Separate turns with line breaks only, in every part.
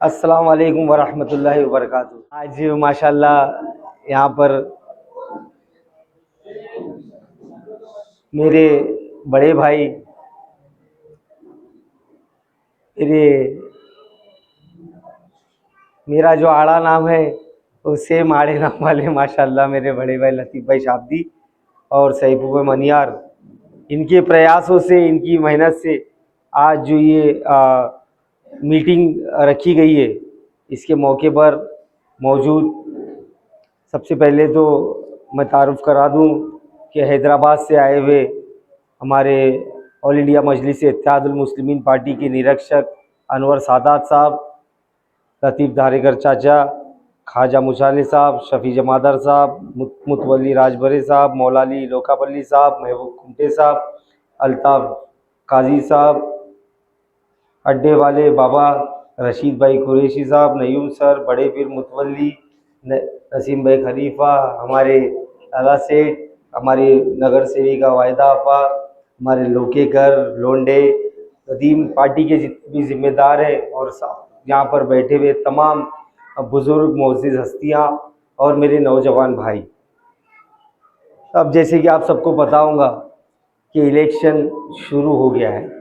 अस्सलाम वालेकुम वरहमतुल्लाहि वबरकातुहू। आज माशाल्लाह यहाँ पर मेरे बड़े भाई, मेरे मेरा जो आड़ा नाम है वो सेम आड़े नाम वाले माशाल्लाह मेरे बड़े भाई लतीफ़ भाई शाब्दी और सैफू भाई मनियार, इनके प्रयासों से, इनकी मेहनत से आज जो ये मीटिंग रखी गई है, इसके मौके पर मौजूद सबसे पहले तो मैं तारुफ़ करा दूं कि हैदराबाद से आए हुए हमारे ऑल इंडिया मजलिस इत्तेहादुल मुस्लिमीन पार्टी के निरीक्षक अनवर सादात साहब, लतीफ़ धारेकर चाचा, ख्वाजा मुशाली साहब, शफ़ी जमादार साहब, मुतवल्ली राजबरे साहब, मौलाली लोकापल्ली साहब, महबूब खुंटे साहब, अल्ताफ़ काजी साहब, अड्डे वाले बाबा रशीद भाई कुरैशी साहब, नयूम सर, बड़े पीर मुतवल्ली, नसीम भाई खलीफा, हमारे लाला सेठ, हमारी नगर सेविका वाहिदा आपा, हमारे लोकेकर लोंडे, कदीम पार्टी के जितने भी जिम्मेदार हैं और यहाँ पर बैठे हुए तमाम बुज़ुर्ग मोअज़्ज़िज़ हस्तियाँ और मेरे नौजवान भाई। अब जैसे कि आप सबको पता होगा कि इलेक्शन शुरू हो गया है।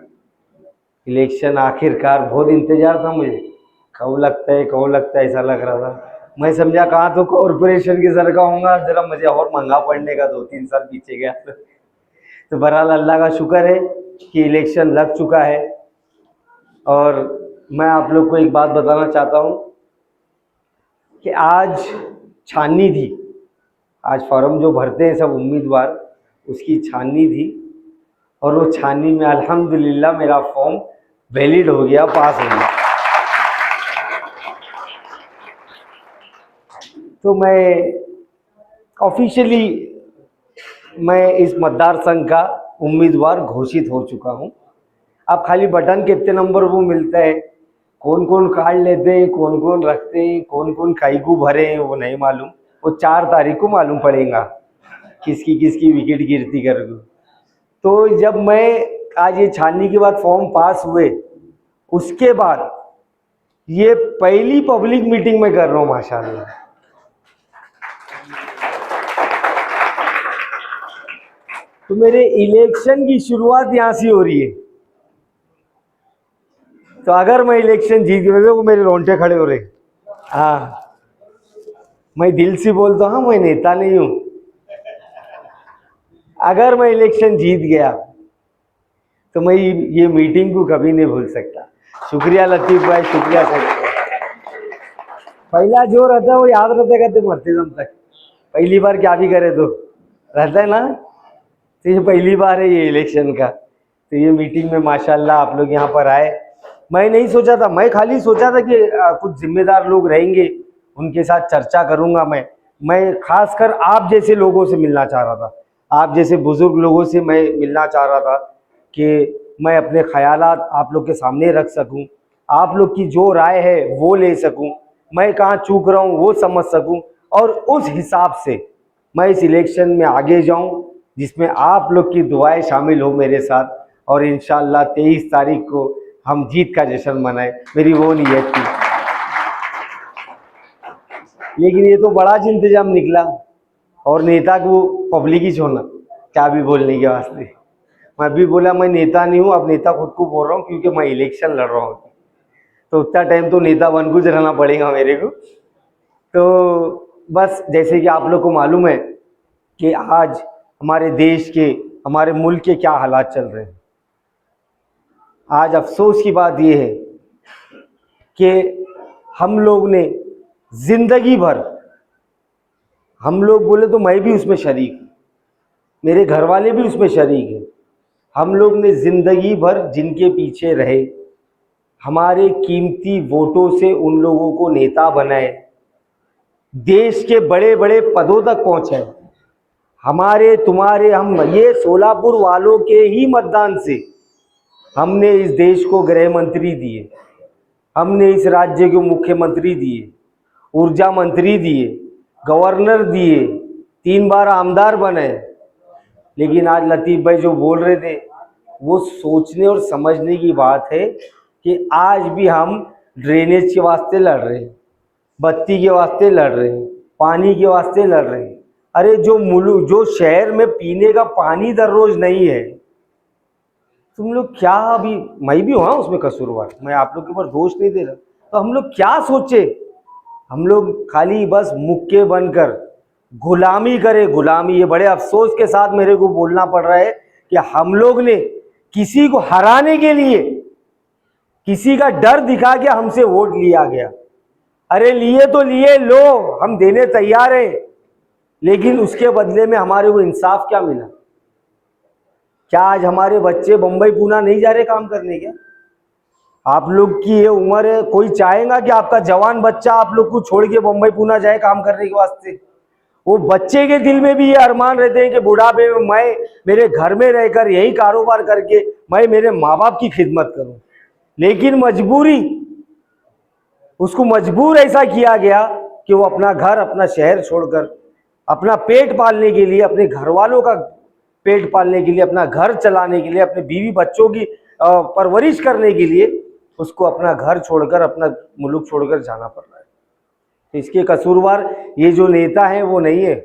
इलेक्शन आखिरकार बहुत इंतज़ार था मुझे, कब लगता है ऐसा लग रहा था। मैं समझा कहाँ तो कॉरपोरेशन की सर का होऊंगा, ज़रा मुझे और महंगा पड़ने का 2-3 साल पीछे गया तो बहरहाल अल्लाह का शुक्र है कि इलेक्शन लग चुका है। और मैं आप लोग को एक बात बताना चाहता हूँ कि आज छाननी थी, आज फॉर्म जो भरते हैं सब उम्मीदवार, उसकी छाननी थी और वो छाननी में अल्हम्दुलिल्लाह मेरा फॉर्म वैलिड हो गया, पास हो गया। तो मैं ऑफिशियली मैं इस मतदार संघ का उम्मीदवार घोषित हो चुका हूँ। अब खाली बटन कितने नंबर वो मिलता है, कौन कौन कार्ड लेते हैं, कौन कौन रखते हैं, कौन कौन काईगू भरे हैं, वो नहीं मालूम। वो 4 तारीख को मालूम पड़ेगा किसकी किसकी विकेट गिरती कर। तो जब मैं आज ये छाननी के बाद फॉर्म पास हुए, उसके बाद ये पहली पब्लिक मीटिंग में कर रहा हूँ माशाल्लाह। तो मेरे इलेक्शन की शुरुआत यहाँ से हो रही है। तो अगर मैं इलेक्शन जीत गया तो मेरे रोंगटे खड़े हो रहे। हाँ, मैं दिल से बोलता हूँ, मैं नेता नहीं हूँ। अगर मैं इलेक्शन जीत गया तो मैं ये मीटिंग को कभी नहीं भूल सकता। शुक्रिया लतीफ़ भाई, शुक्रिया सर। पहला जो रहता है वो याद रहता है मरते दम तक। पहली बार क्या भी करे तो रहता है ना। तो ये पहली बार है ये इलेक्शन का। तो ये मीटिंग में माशाल्लाह आप लोग यहाँ पर आए। मैं नहीं सोचा था, मैं खाली सोचा था कि कुछ जिम्मेदार लोग रहेंगे, उनके साथ चर्चा करूँगा। मैं खासकर आप जैसे लोगों से मिलना चाह रहा था, आप जैसे बुज़ुर्ग लोगों से मैं मिलना चाह रहा था कि मैं अपने ख़यालात आप लोग के सामने रख सकूं, आप लोग की जो राय है वो ले सकूं, मैं कहाँ चूक रहा हूँ वो समझ सकूं और उस हिसाब से मैं इस इलेक्शन में आगे जाऊं, जिसमें आप लोग की दुआएं शामिल हो मेरे साथ और इंशाअल्लाह 23 तारीख को हम जीत का जश्न मनाएं। मेरी वो नीयत थी। लेकिन ये तो बड़ा इंतजाम निकला और नेता को पब्लिक ही छोड़ना, क्या भी बोलने के वास्ते। मैं भी बोला मैं नेता नहीं हूँ, अब नेता खुद को बोल रहा हूँ क्योंकि मैं इलेक्शन लड़ रहा हूँ। तो उतना टाइम तो नेता बन कुछ रहना पड़ेगा मेरे को। तो बस जैसे कि आप लोग को मालूम है कि आज हमारे देश के, हमारे मुल्क के क्या हालात चल रहे हैं। आज अफसोस की बात यह है कि हम लोग ने ज़िंदगी भर, हम लोग बोले तो मैं भी उसमें शरीक, मेरे घर वाले भी उसमें शरीक हैं, हम लोग ने ज़िंदगी भर जिनके पीछे रहे, हमारे कीमती वोटों से उन लोगों को नेता बनाए, देश के बड़े बड़े पदों तक पहुँचे। हमारे तुम्हारे हम ये सोलापुर वालों के ही मतदान से हमने इस देश को गृह मंत्री दिए, हमने इस राज्य को मुख्यमंत्री दिए, ऊर्जा मंत्री दिए, गवर्नर दिए, 3 बार आमदार बने। लेकिन आज लतीफ़ भाई जो बोल रहे थे वो सोचने और समझने की बात है कि आज भी हम ड्रेनेज के वास्ते लड़ रहे हैं, बत्ती के वास्ते लड़ रहे हैं, पानी के वास्ते लड़ रहे हैं। अरे जो शहर में पीने का पानी दर रोज नहीं है, तुम लोग क्या, अभी मैं भी हूँ उसमें कसूरवार, मैं आप लोग के ऊपर दोष नहीं दे रहा, तो हम लोग क्या सोचे? हम लोग खाली बस मुक्के बनकर गुलामी करे, गुलामी। ये बड़े अफसोस के साथ मेरे को बोलना पड़ रहा है कि हम लोग ने किसी को हराने के लिए किसी का डर दिखा के हमसे वोट लिया गया। अरे लिए तो लिए, लो हम देने तैयार हैं, लेकिन उसके बदले में हमारे को इंसाफ क्या मिला? क्या आज हमारे बच्चे बंबई पूना नहीं जा रहे काम करने? क्या आप लोग की ये उम्र है, कोई चाहेगा कि आपका जवान बच्चा आप लोग को छोड़ के बंबई पूना जाए काम करने के वास्ते? वो बच्चे के दिल में भी ये अरमान रहते हैं कि बुढ़ापे में मैं मेरे घर में रहकर यही कारोबार करके मैं मेरे माँ बाप की खिदमत करूं। लेकिन मजबूरी, उसको मजबूर ऐसा किया गया कि वो अपना घर, अपना शहर छोड़कर अपना पेट पालने के लिए, अपने घर वालों का पेट पालने के लिए, अपना घर चलाने के लिए, अपने बीवी बच्चों की परवरिश करने के लिए उसको अपना घर छोड़कर, अपना मुल्क छोड़कर जाना पड़ रहा है। तो इसके कसूरवार ये जो नेता हैं वो नहीं है,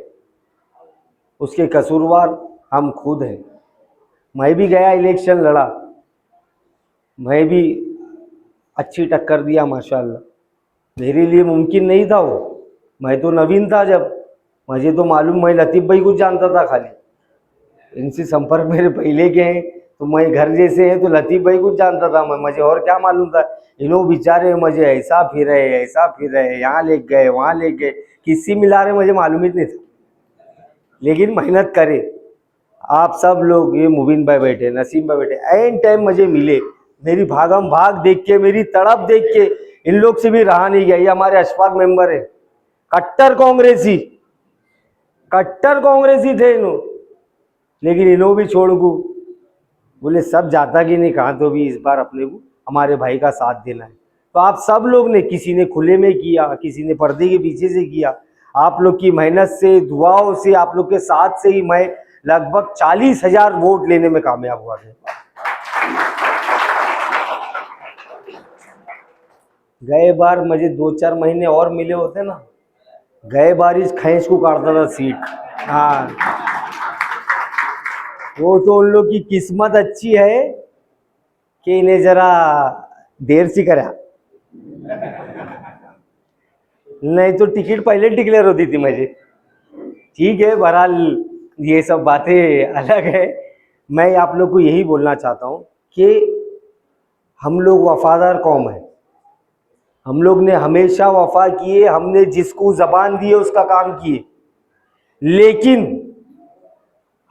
उसके कसूरवार हम खुद हैं। मैं भी गया, इलेक्शन लड़ा, मैं भी अच्छी टक्कर दिया माशाल्लाह। मेरे लिए मुमकिन नहीं था वो, मैं तो नवीन था, जब मुझे तो मालूम, मैं लतीफ़ भाई को जानता था खाली, इनसे संपर्क मेरे पहले के हैं, तो मैं घर जैसे हैं तो लतीफ़ भाई को जानता था मैं, मुझे और क्या मालूम था। इन्हों बेचारे मुझे ऐसा फिर रहे, यहाँ ले गए वहाँ ले गए, किसी मिला रहे मुझे मालूम ही नहीं था। लेकिन मेहनत करे आप सब लोग, ये मुबीन भाई बैठे, नसीम भाई बैठे, एन टाइम मुझे मिले। मेरी भागम भाग देख के, मेरी तड़प देख के इन लोग से भी रहा नहीं गया। ये हमारे अशफाक मेंबर है, कट्टर कांग्रेसी थे इन्हों, लेकिन इन्हों भी छोड़ को बोले सब जाता कि नहीं कहाँ, तो भी इस बार अपने को हमारे भाई का साथ देना है। तो आप सब लोग ने, किसी ने खुले में किया, किसी ने पर्दे के पीछे से किया, आप लोग की मेहनत से, दुआओं से, आप लोग के साथ से ही मैं लगभग 40,000 वोट लेने में कामयाब हुआ है। गए बार मुझे 2-4 महीने और मिले होते ना, गए बार इस खैंच को काटता था सीट। हाँ, वो तो उन लोग की किस्मत अच्छी है कि इन्हें जरा देर से करा, नहीं तो टिकट पहले डिक्लेयर होती थी मुझे। ठीक है, बहरहाल ये सब बातें अलग है। मैं आप लोग को यही बोलना चाहता हूँ कि हम लोग वफादार कौम है, हम लोग ने हमेशा वफा किए, हमने जिसको ज़बान दी है उसका काम किए। लेकिन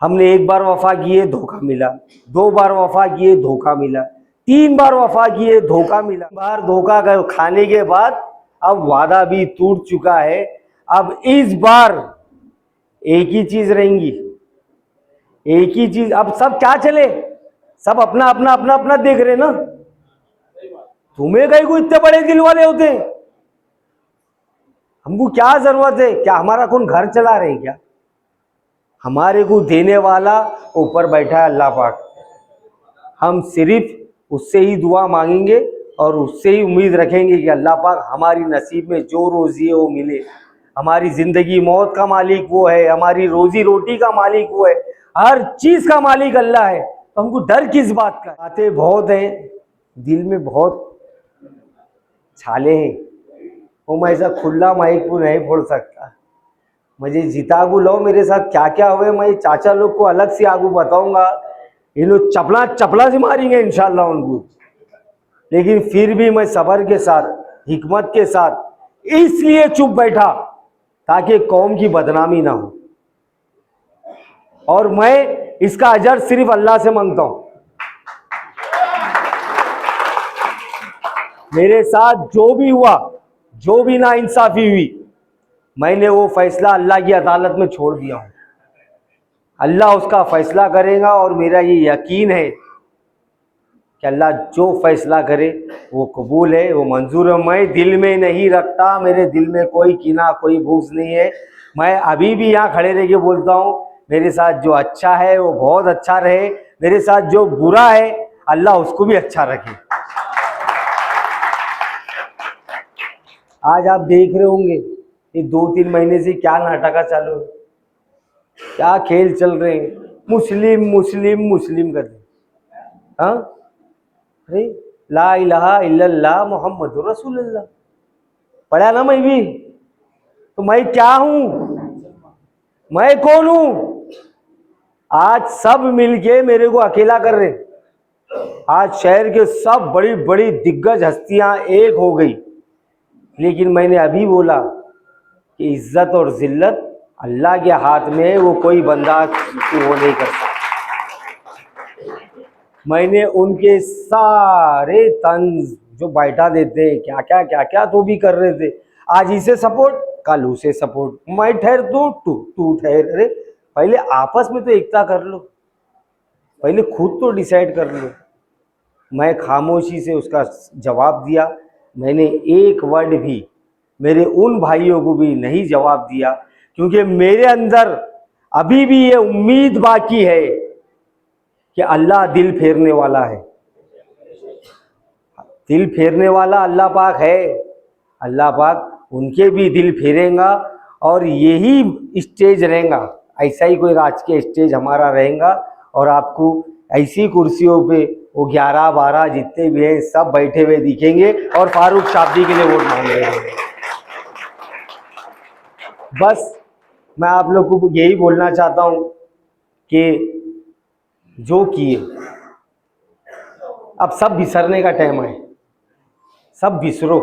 हमने एक बार वफा किए, धोखा मिला, 2 बार वफा किए, धोखा मिला, 3 बार वफा किए, धोखा मिला। बार धोखा खाने के बाद अब वादा भी टूट चुका है। अब इस बार एक ही चीज रहेंगी, एक ही चीज। अब सब क्या चले, सब अपना अपना अपना अपना देख रहे ना। तुम्हें कहीं को इतने बड़े दिल वाले होते, हमको क्या जरूरत है? क्या हमारा कौन घर चला रहे क्या? हमारे को देने वाला ऊपर बैठा है अल्लाह पाक। हम सिर्फ उससे ही दुआ मांगेंगे और उससे ही उम्मीद रखेंगे कि अल्लाह पाक हमारी नसीब में जो रोजी है वो मिले। हमारी ज़िंदगी मौत का मालिक वो है, हमारी रोजी रोटी का मालिक वो है, हर चीज़ का मालिक अल्लाह है। तो हमको डर किस बात का? बातें बहुत हैं, दिल में बहुत छाले हैं, वो मैं ऐसा खुला माइक को नहीं फोड़ सकता। मुझे जिता को लो, मेरे साथ क्या क्या हुए मैं चाचा लोग को अलग से आगू बताऊंगा। ये लोग चपला चपला से मारेंगे इंशाल्लाह उनको, लेकिन फिर भी मैं सब्र के साथ, हिकमत के साथ इसलिए चुप बैठा ताकि कौम की बदनामी ना हो, और मैं इसका अजर सिर्फ अल्लाह से मांगता हूं। मेरे साथ जो भी हुआ, जो भी नाइंसाफी हुई, मैंने वो फैसला अल्लाह की अदालत में छोड़ दिया हूं। अल्लाह उसका फैसला करेगा और मेरा ये यकीन है कि अल्लाह जो फैसला करे वो कबूल है, वो मंजूर है। मैं दिल में नहीं रखता, मेरे दिल में कोई कीना, कोई बुग़्ज़ नहीं है। मैं अभी भी यहाँ खड़े रह के बोलता हूँ, मेरे साथ जो अच्छा है वो बहुत अच्छा रहे, मेरे साथ जो बुरा है अल्लाह उसको भी अच्छा रखे। आज आप देख रहे होंगे ये 2-3 महीने से क्या नाटक चालू है, क्या खेल चल रहे हैं, मुस्लिम मुस्लिम मुस्लिम कर रहे। हाँ, अरे ला इलाहा इल्लल्लाह मोहम्मद रसूलुल्लाह पढ़ा ना मैं भी, तो मैं क्या हूं, मैं कौन हूं? आज सब मिलके मेरे को अकेला कर रहे। आज शहर के सब बड़ी बड़ी दिग्गज हस्तियां एक हो गई, लेकिन मैंने अभी बोला कि इज्जत और जिल्लत अल्लाह के हाथ में है, वो कोई बंदा वो नहीं कर सकता। मैंने उनके सारे तंज जो बैठा देते हैं, क्या क्या तो भी कर रहे थे, आज इसे सपोर्ट कल उसे सपोर्ट, मैं ठहर दूं तू ठहर। अरे पहले आपस में तो एकता कर लो, पहले खुद तो डिसाइड कर लो। मैं खामोशी से उसका जवाब दिया, मैंने एक वर्ड भी मेरे उन भाइयों को भी नहीं जवाब दिया, क्योंकि मेरे अंदर अभी भी ये उम्मीद बाकी है कि अल्लाह दिल फेरने वाला है, दिल फेरने वाला अल्लाह पाक है। अल्लाह पाक उनके भी दिल फेरेगा और यही स्टेज रहेगा, ऐसा ही कोई आज के स्टेज हमारा रहेगा, और आपको ऐसी कुर्सियों पे वो 11-12 जितने भी हैं सब बैठे हुए दिखेंगे और फारूक शाब्दी के लिए वोट मांग रहे हैं। बस मैं आप लोग को यही बोलना चाहता हूं कि जो किए अब सब बिसरने का टाइम है, सब बिसरो।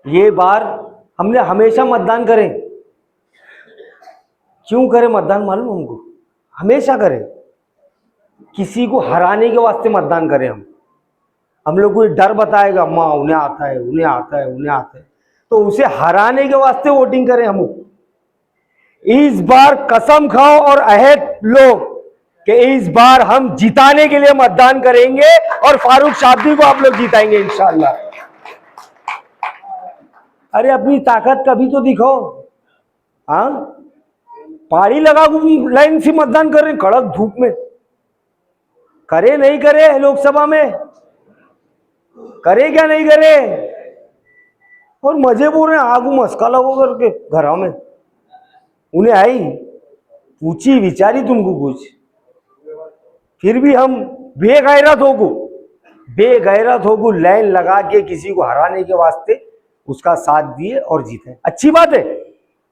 ये बार हमने हमेशा मतदान करें, क्यों करें मतदान मालूम हमको, हमेशा करें, किसी को हराने के वास्ते मतदान करें। हम लोग को डर बताएगा माँ उन्हें आता है उन्हें आता है उन्हें आता है, तो उसे हराने के वास्ते वोटिंग करें। हम इस बार कसम खाओ और अहद लो कि इस बार हम जिताने के लिए मतदान करेंगे और फारूक शाब्दी को आप लोग जिताएंगे इंशाअल्लाह। अरे अपनी ताकत कभी तो दिखाओ। हाँ, पारी लगा लाइन से मतदान कर रहे, कड़क धूप में, करे नहीं करे लोकसभा में, करे क्या नहीं करे, और मजे बोल रहे हैं आगू मस्का लगो करके घरों में। उन्हें आई पूछी विचारी तुमको कुछ, फिर भी हम बेगैरत होगू लाइन लगा के किसी को हराने के वास्ते उसका साथ दिए और जीते। अच्छी बात है,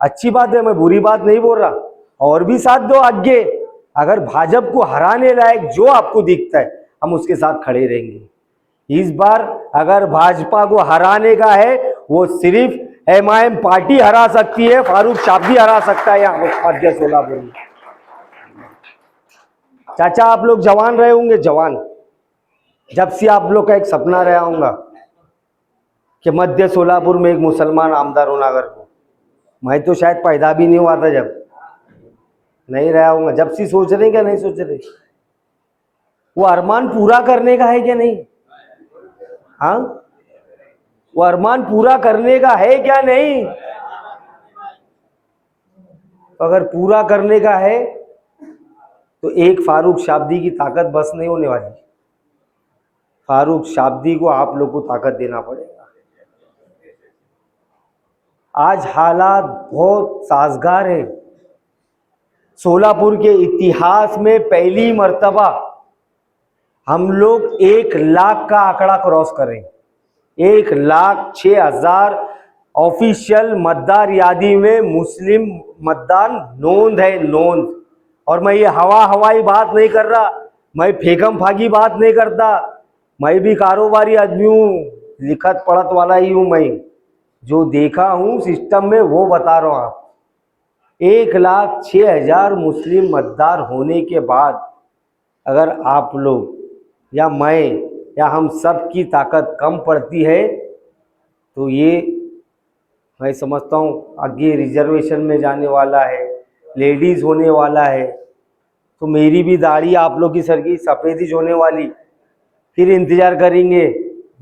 अच्छी बात है, मैं बुरी बात नहीं बोल रहा, और भी साथ दो आगे। अगर भाजपा को हराने लायक जो आपको दिखता है हम उसके साथ खड़े रहेंगे। इस बार अगर भाजपा को हराने का है वो सिर्फ एमआईएम पार्टी हरा सकती है, फारूक शाब्दी हरा सकता है यहाँ मध्य सोलापुर में। चाचा आप लोग जवान रहे होंगे, जवान, जब से आप लोग का एक सपना रहा होगा कि मध्य सोलापुर में एक मुसलमान आमदार होना। अगर को मैं तो शायद पैदा भी नहीं हुआ था जब, नहीं रहा हूँगा, जब से सोच रहे क्या नहीं सोच रहे, वो अरमान पूरा करने का है क्या नहीं? हाँ, वो अरमान पूरा करने का है क्या नहीं? अगर पूरा करने का है तो एक फारूक शाब्दी की ताकत बस नहीं होने वाली, फारूक शाब्दी को आप लोग को ताकत देना पड़ेगा। आज हालात बहुत साजगार है, सोलापुर के इतिहास में पहली मर्तबा हम लोग 1 लाख का आंकड़ा क्रॉस करें। 1,06,000 ऑफिशियल मतदार यादी में मुस्लिम मतदान नोंद है, नोंद। और मैं ये हवाई बात नहीं कर रहा, मैं फेकम फागी बात नहीं करता, मैं भी कारोबारी आदमी हूँ, लिखत पढ़त वाला ही हूँ। मैं जो देखा हूँ सिस्टम में वो बता रहा हूँ आप। 1,06,000 मुस्लिम मतदार होने के बाद अगर आप लोग या मैं या हम सब की ताकत कम पड़ती है तो ये मैं समझता हूँ आगे रिजर्वेशन में जाने वाला है, लेडीज़ होने वाला है, तो मेरी भी दाढ़ी आप लोग की सर की सफ़ेदी होने वाली, फिर इंतज़ार करेंगे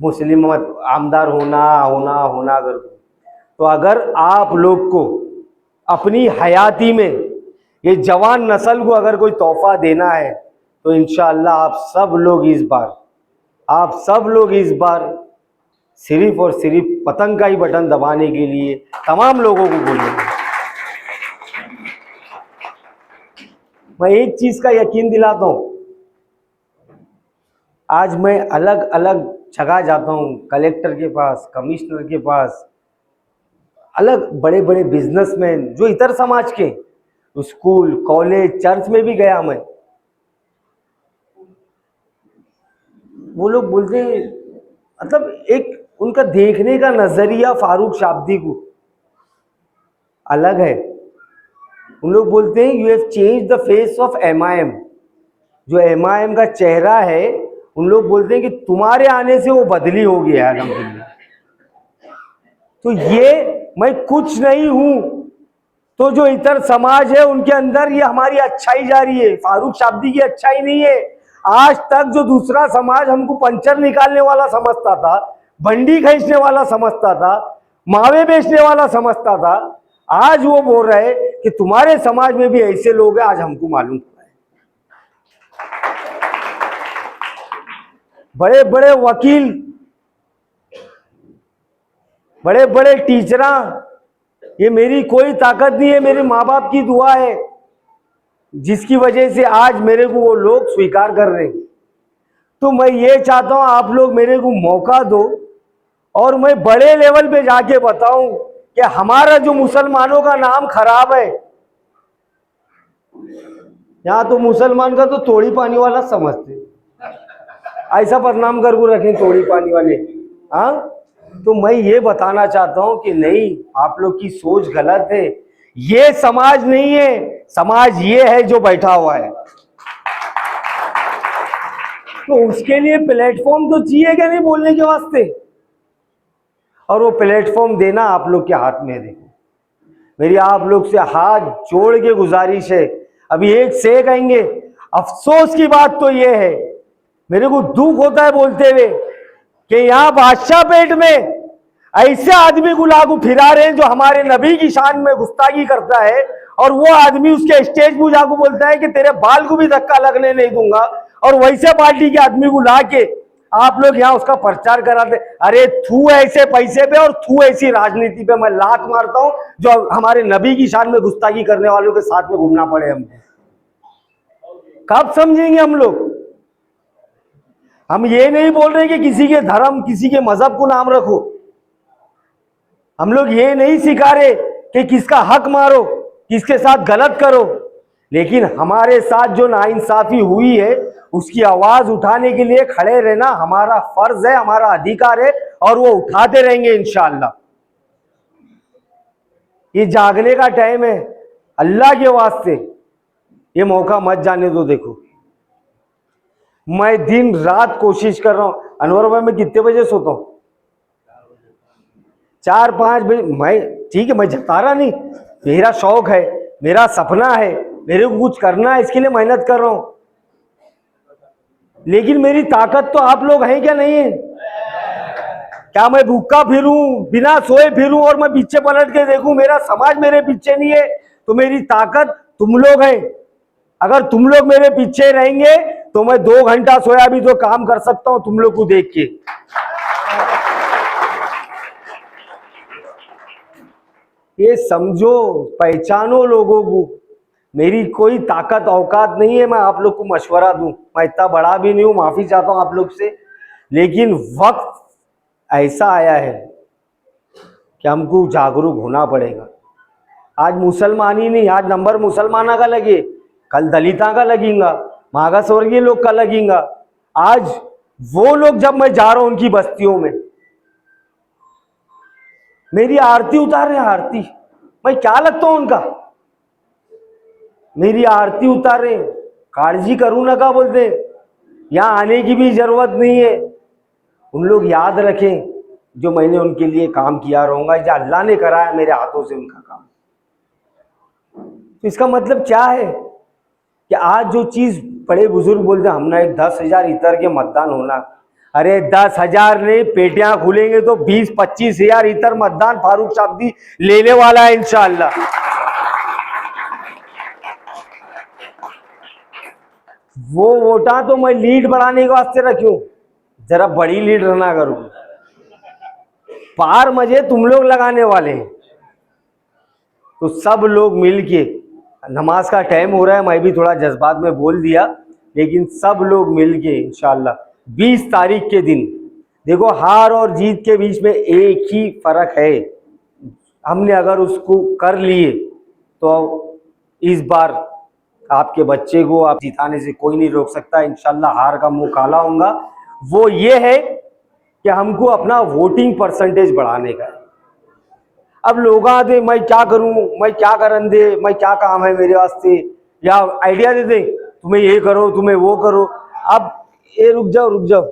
मुस्लिम आमदार होना अगर। तो अगर आप लोग को अपनी हयाती में ये जवान नस्ल को अगर कोई तोहफा देना है तो इंशाअल्लाह आप सब लोग इस बार सिर्फ और सिर्फ पतंग का ही बटन दबाने के लिए तमाम लोगों को बोलूँगा। मैं एक चीज का यकीन दिलाता हूँ, आज मैं अलग अलग जगह जाता हूँ, कलेक्टर के पास, कमिश्नर के पास, अलग बड़े बड़े बिजनेसमैन जो इतर समाज के, स्कूल, कॉलेज, चर्च में भी गया मैं। वो लोग बोलते हैं, मतलब एक उनका देखने का नजरिया फारूक शाब्दी को अलग है। उन लोग बोलते हैं you have change the face of MIM। जो MIM का चेहरा है, उन लोग बोलते हैं कि तुम्हारे आने से वो बदली हो गया है अल्हम्दुलिल्लाह। तो ये मैं कुछ नहीं हूं, तो जो इतर समाज है उनके अंदर ये हमारी अच्छाई जा रही है, फारूक शाब्दी की अच्छाई नहीं है। आज तक जो दूसरा समाज हमको पंचर निकालने वाला समझता था, बंडी खींचने वाला समझता था, मावे बेचने वाला समझता था, आज वो बोल रहे कि तुम्हारे समाज में भी ऐसे लोग हैं। आज हमको मालूम पड़ा है, बड़े बड़े वकील, बड़े बड़े टीचरा, ये मेरी कोई ताकत नहीं है, मेरे माँ बाप की दुआ है जिसकी वजह से आज मेरे को वो लोग स्वीकार कर रहे हैं। तो मैं ये चाहता हूं आप लोग मेरे को मौका दो और मैं बड़े लेवल पे जाके बताऊं कि हमारा जो मुसलमानों का नाम खराब है, यहां तो मुसलमान का तो तोड़ी पानी वाला समझते, ऐसा बदनाम कर को रखें तोड़ी पानी वाले। हाँ, तो मैं ये बताना चाहता हूं कि नहीं, आप लोग की सोच गलत है। ये समाज नहीं है, समाज ये है जो बैठा हुआ है। तो उसके लिए प्लेटफॉर्म तो चाहिए क्या नहीं बोलने के वास्ते, और वो प्लेटफॉर्म देना आप लोग के हाथ में है। देखो, मेरी आप लोग से हाथ जोड़ के गुजारिश है, अभी एक से कहेंगे। अफसोस की बात तो ये है, मेरे को दुख होता है बोलते हुए कि यहाँ बादशाह पेट में ऐसे आदमी को लागू फिरा रहे हैं जो हमारे नबी की शान में गुस्ताखी करता है, और वो आदमी उसके स्टेज पर जाकर बोलता है कि तेरे बाल को भी धक्का लगने नहीं दूंगा, और वैसे पार्टी के आदमी को ला के आप लोग यहाँ उसका प्रचार कराते। अरे थू ऐसे पैसे पे और थू ऐसी राजनीति पे मैं लात मारता हूं जो हमारे नबी की शान में गुस्ताखी करने वालों के साथ में घूमना पड़े हमको। कब समझेंगे हम लोग? हम ये नहीं बोल रहे कि किसी के धर्म, किसी के मजहब को नाम रखो, हम लोग ये नहीं सिखा रहे कि किसका हक मारो, किसके साथ गलत करो, लेकिन हमारे साथ जो नाइंसाफी हुई है उसकी आवाज उठाने के लिए खड़े रहना हमारा फर्ज है, हमारा अधिकार है, और वो उठाते रहेंगे इंशाअल्लाह। ये जागने का टाइम है, अल्लाह के वास्ते ये मौका मत जाने दो। देखो, मैं दिन रात कोशिश कर रहा हूं। अनवर भाई, मैं कितने बजे सोता हूं? 4-5 बजे। मैं ठीक है, मैं जता रहा नहीं, मेरा शौक है, मेरा सपना है, मेरे को कुछ करना है, इसके लिए मेहनत कर रहा हूं। लेकिन मेरी ताकत तो आप लोग हैं क्या नहीं है? क्या मैं भूखा फिरूं, बिना सोए फिरूं और मैं पीछे पलट के देखूं मेरा समाज मेरे पीछे नहीं है? तो मेरी ताकत तुम लोग हैं। अगर तुम लोग मेरे पीछे रहेंगे तो मैं 2 घंटा सोया भी तो काम कर सकता हूं तुम लोग को देख के। ये समझो, पहचानो लोगों को। मेरी कोई ताकत औकात नहीं है मैं आप लोग को मशवरा दूं, मैं इतना बड़ा भी नहीं हूं, माफी चाहता हूं आप लोग से। लेकिन वक्त ऐसा आया है कि हमको जागरूक होना पड़ेगा। आज मुसलमान ही नहीं, आज नंबर मुसलमाना का लगे, कल दलिता का लगेगा, मागा स्वर्गीय लोग का लगेगा। आज वो लोग, जब मैं जा रहा हूं उनकी बस्तियों में, मेरी आरती उतार रहे हैं। आरती, मैं क्या लगता हूं उनका? मेरी आरती उतार रहे हैं, काळजी करू नका बोलते। यहां आने की भी जरूरत नहीं है। उन लोग याद रखें जो मैंने उनके लिए काम किया रहूंगा, जो अल्लाह ने कराया मेरे हाथों से उनका काम। तो इसका मतलब क्या है कि आज जो चीज बड़े बुजुर्ग बोलते हैं, हमने एक 10,000 इतर के मतदान होना। अरे 10,000 नहीं, पेटियां खुलेंगे तो 20-25,000 इतर मतदान फारूक शाब्दी लेने वाला है इंशाअल्लाह। वो वोटा तो मैं लीड बढ़ाने के वास्ते रखूं, जरा बड़ी लीड रहना करूं। पार मजे तुम लोग लगाने वाले हैं। तो सब लोग मिलके, नमाज का टाइम हो रहा है, मैं भी थोड़ा जज्बात में बोल दिया, लेकिन सब लोग मिलके इंशाल्लाह 20 तारीख के दिन, देखो हार और जीत के बीच में एक ही फर्क है, हमने अगर उसको कर लिए तो इस बार आपके बच्चे को आप जिताने से कोई नहीं रोक सकता। इंशाल्लाह हार का मुंह काला होगा। वो ये है कि हमको अपना वोटिंग परसेंटेज बढ़ाने का है। अब लोग आते मैं क्या करूं, मैं क्या करन दे, मैं क्या काम है मेरे वास्ते, या आइडिया दे दे तुम्हें ये करो, तुम्हें वो करो। अब ये रुक जाओ,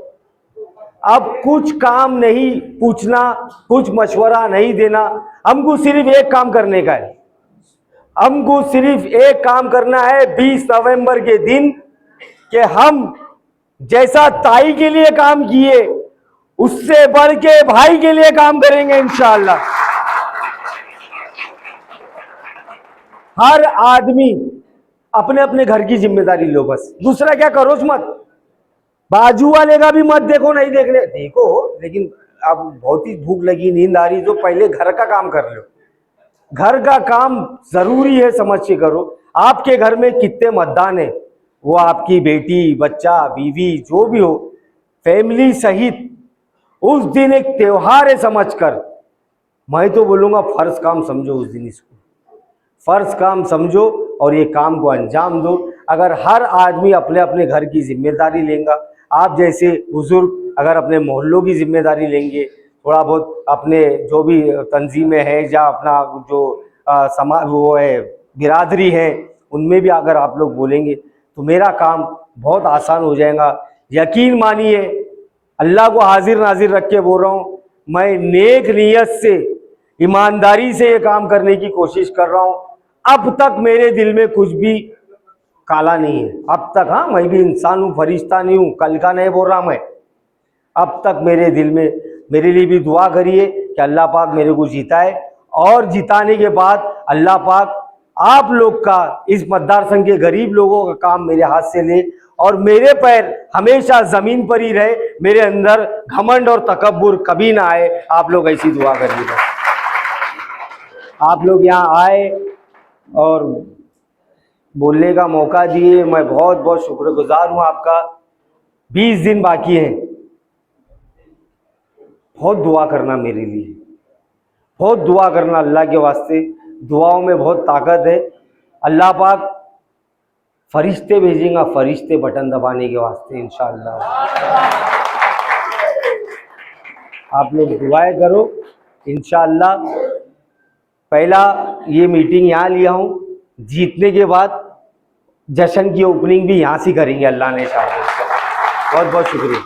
अब कुछ काम नहीं पूछना, कुछ मशवरा नहीं देना, हमको सिर्फ एक काम करने का है। हमको सिर्फ एक काम करना है 20 नवंबर के दिन, कि हम जैसा ताई के लिए काम किए उससे बढ़ के भाई के लिए काम करेंगे इंशाअल्लाह। हर आदमी अपने अपने घर की जिम्मेदारी लो, बस दूसरा क्या करो मत, बाजू वाले का भी मत देखो, नहीं देखने देखो, लेकिन अब बहुत ही भूख लगी, नींद आ रही, तो पहले घर का काम कर लो। घर का काम जरूरी है, समझ के करो। आपके घर में कितने मतदान है, वो आपकी बेटी, बच्चा, बीवी जो भी हो, फैमिली सहित उस दिन एक त्योहार है समझकर, मैं तो बोलूंगा फर्ज काम समझो उस दिन, इसको फर्ज काम समझो और ये काम को अंजाम दो। अगर हर आदमी अपने अपने घर की जिम्मेदारी लेगा, आप जैसे बुजुर्ग अगर अपने मोहल्लों की जिम्मेदारी लेंगे, थोड़ा बहुत अपने जो भी तंजीमें हैं या अपना जो समाज वो है बिरादरी है, उनमें भी अगर आप लोग बोलेंगे तो मेरा काम बहुत आसान हो जाएगा। यकीन मानिए, अल्लाह को हाजिर नाजिर रख के बोल रहा हूँ, मैं नेक नीयत से ईमानदारी से ये काम करने की कोशिश कर रहा हूँ। अब तक मेरे दिल में कुछ भी काला नहीं है, अब तक। हाँ, मैं भी इंसान हूँ, फरिश्ता नहीं हूँ, कल का नहीं बोल रहा मैं। अब तक मेरे दिल में, मेरे लिए भी दुआ करिए कि अल्लाह पाक मेरे को जिताए, और जिताने के बाद अल्लाह पाक आप लोग का, इस मतदार संघ के गरीब लोगों का काम मेरे हाथ से ले, और मेरे पैर हमेशा जमीन पर ही रहे, मेरे अंदर घमंड और तकब्बुर कभी ना आए। आप लोग ऐसी दुआ करिएगा। आप लोग यहाँ आए और बोलने का मौका दिए, मैं बहुत बहुत शुक्रगुजार हूँ आपका। 20 दिन बाकी हैं, बहुत दुआ करना मेरे लिए, बहुत दुआ करना अल्लाह के वास्ते। दुआओं में बहुत ताकत है। अल्लाह पाक फरिश्ते भेजेगा, फरिश्ते बटन दबाने के वास्ते इंशाअल्लाह। आप लोग दुआएं करो इंशाअल्लाह। पहला ये मीटिंग यहाँ लिया हूँ, जीतने के बाद जश्न की ओपनिंग भी यहाँ से करेंगे अल्लाह ने चाहा। बहुत बहुत शुक्रिया।